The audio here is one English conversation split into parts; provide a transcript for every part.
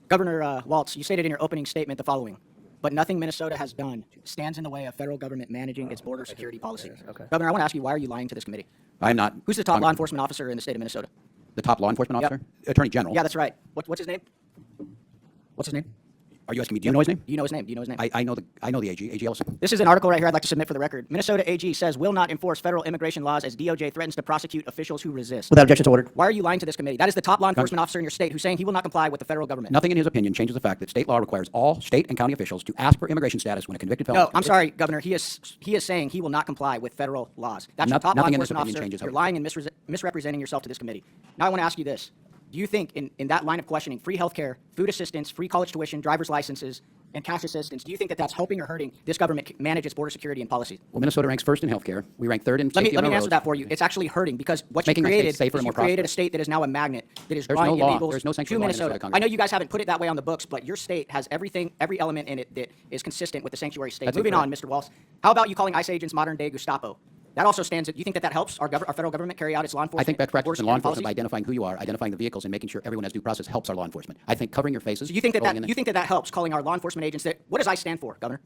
Governor Walz, you stated in your opening statement the following: but nothing Minnesota has done stands in the way of federal government managing its border security policy. Okay. Governor, I want to ask you, why are you lying to this committee? I am not. Who's the top law enforcement officer in the state of Minnesota? The top law enforcement officer? Attorney General. Yeah, that's right. What's his name? What's his name? Are you asking me, do you know his name? Do you know his name? Do you know his name? I know the AG, AG Ellison. This is an article right here I'd like to submit for the record. Minnesota AG says will not enforce federal immigration laws as DOJ threatens to prosecute officials who resist. Without objection to order. Why are you lying to this committee? That is the top law enforcement officer in your state who's saying he will not comply with the federal government. Nothing in his opinion changes the fact that state law requires all state and county officials to ask for immigration status when a convicted felon. No, I'm sorry, Governor. He is saying he will not comply with federal laws. That's your top law Nothing in this enforcement opinion officer. changes You're how- lying and misrepresenting yourself to this committee. Now I want to ask you this. Do you think in that line of questioning, free health care, food assistance, free college tuition, driver's licenses, and cash assistance, do you think that that's helping or hurting this government manage its border security and policy? Well, Minnesota ranks first in healthcare. We rank third in Let safety me on our answer roads. that for you. It's actually hurting because what you Making our state created safer is and you more created a prosperous. state that is now a magnet that is There's drawing no law. illegals There's no to sanctuary law in Minnesota. Minnesota, I know you guys haven't put it that way on the books, but your state has everything, every element in it that is consistent with the sanctuary state. That's Moving on, incorrect. Mr. Walz. How about you calling ICE agents modern-day Gestapo? That also stands. You think that helps our federal government carry out its law enforcement? I think best practice in law enforcement by policies? identifying who you are, identifying the vehicles, and making sure everyone has due process helps our law enforcement. I think covering your faces. So you think that, rolling in the- you think that helps calling our law enforcement agents that? What does ICE stand for, Governor?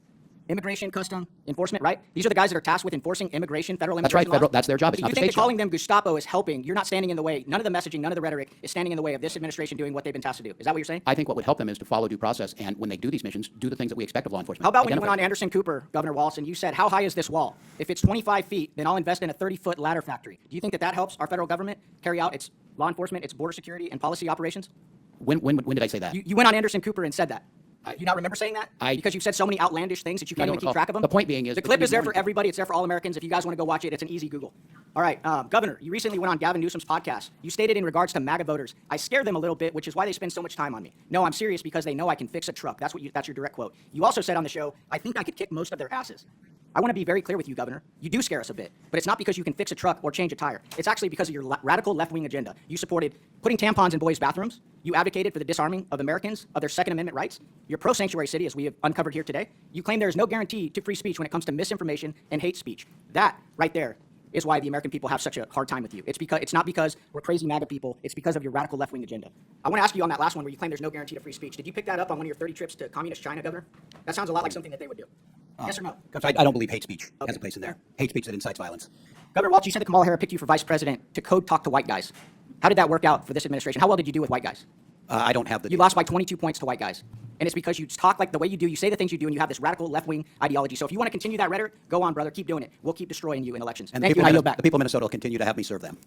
Immigration, custom, enforcement, right? These are the guys that are tasked with enforcing immigration, federal That's immigration right, federal- laws. that's their job. It's So not you the think state's that calling job. them Gestapo is helping? You're not standing in the way. None of the messaging, none of the rhetoric is standing in the way of this administration doing what they've been tasked to do. Is that what you're saying? I think what would help them is to follow due process, and when they do these missions, do the things that we expect of law enforcement. How about when you Identify- went on Anderson Cooper, Governor Walz, and you said, how high is this wall? If it's 25 feet, then I'll invest in a 30-foot ladder factory. Do you think that that helps our federal government carry out its law enforcement, its border security, and policy operations? When did I say that? You went on Anderson Cooper and said that. You not remember saying that? Because you've said so many outlandish things that you I can't don't even keep recall. track of them? The point being is the it's clip a is there morning for everybody. It's there for all Americans. If you guys want to go watch it, it's an easy Google. All right, Governor, you recently went on Gavin Newsom's podcast. You stated in regards to MAGA voters, I scare them a little bit, which is why they spend so much time on me. No, I'm serious because they know I can fix a truck. That's your direct quote. You also said on the show, I think I could kick most of their asses. I want to be very clear with you, Governor. You do scare us a bit, but it's not because you can fix a truck or change a tire. It's actually because of your radical left-wing agenda. You supported putting tampons in boys' bathrooms. You advocated for the disarming of Americans of their Second Amendment rights. You're pro-sanctuary city, as we have uncovered here today. You claim there is no guarantee to free speech when it comes to misinformation and hate speech. That right there is why the American people have such a hard time with you. It's not because we're crazy MAGA people. It's because of your radical left-wing agenda. I want to ask you on that last one where you claim there's no guarantee to free speech. Did you pick that up on one of your 30 trips to communist China, Governor? That sounds a lot like something that they would do. Yes or no? I don't believe hate speech has a place in there. Hate speech that incites violence. Governor Walz, you said that Kamala Harris picked you for vice president to code talk to white guys. How did that work out for this administration? How well did you do with white guys? I don't have the. You lost by 22 points to white guys. And it's because you talk like the way you do, you say the things you do, and you have this radical left-wing ideology. So if you want to continue that rhetoric, go on, brother. Keep doing it. We'll keep destroying you in elections. And Thank you, and I yield back. the people of Minnesota will continue to have me serve them.